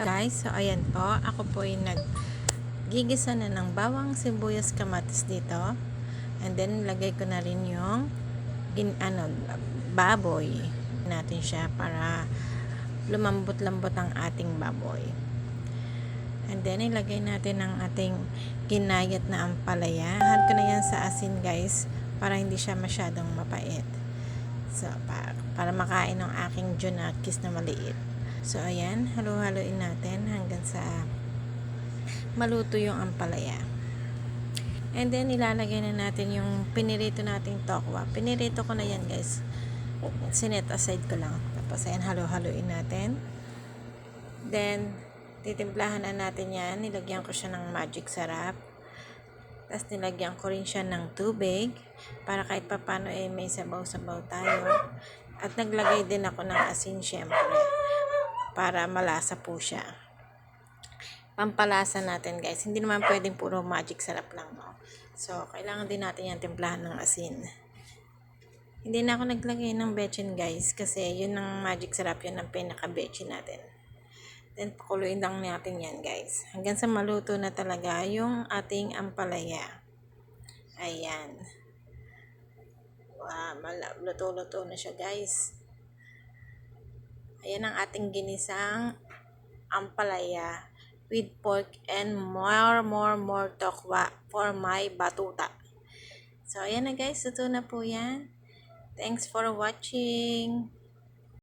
Guys, so ayan po, ako po ay naggigisa na ng bawang, sibuyas, kamatis dito. And then lagay ko na rin yung baboy natin siya para lumambot-lambot ang ating baboy. And then ilagay natin ang ating ginayat na ampalaya. Add ko na yan sa asin, guys, para hindi siya masyadong mapait. So, para makain ng aking junakis na maliit. So, ayan, halo-haloin natin hanggang sa maluto yung ampalaya. And then, ilalagay na natin yung pinirito nating tokwa. Pinirito ko na yan, guys. Sinet aside ko lang. Tapos, ayan, halo-haloin natin. Then, titimplahan na natin yan. Nilagyan ko siya ng magic sarap. Tapos, nilagyan ko rin siya ng tubig para kahit papano may sabaw-sabaw tayo. At naglagay din ako ng asin, syempre, para malasa po siya. Pampalasa natin, guys. Hindi naman pwedeng puro magic sarap lang, no? So, kailangan din natin yung timplahan ng asin. Hindi na ako naglagay ng bechin, guys, kasi yun ang magic sarap, yun ang pinaka-bechin natin. Then, pakuluin lang natin yan, guys. Hanggang sa maluto na talaga yung ating ampalaya. Ayan. Wow, luto-luto na siya, guys. Ayan ang ating ginisang ampalaya with pork and more tokwa for my batuta. So, ayan na, guys. Luto na po yan. Thanks for watching.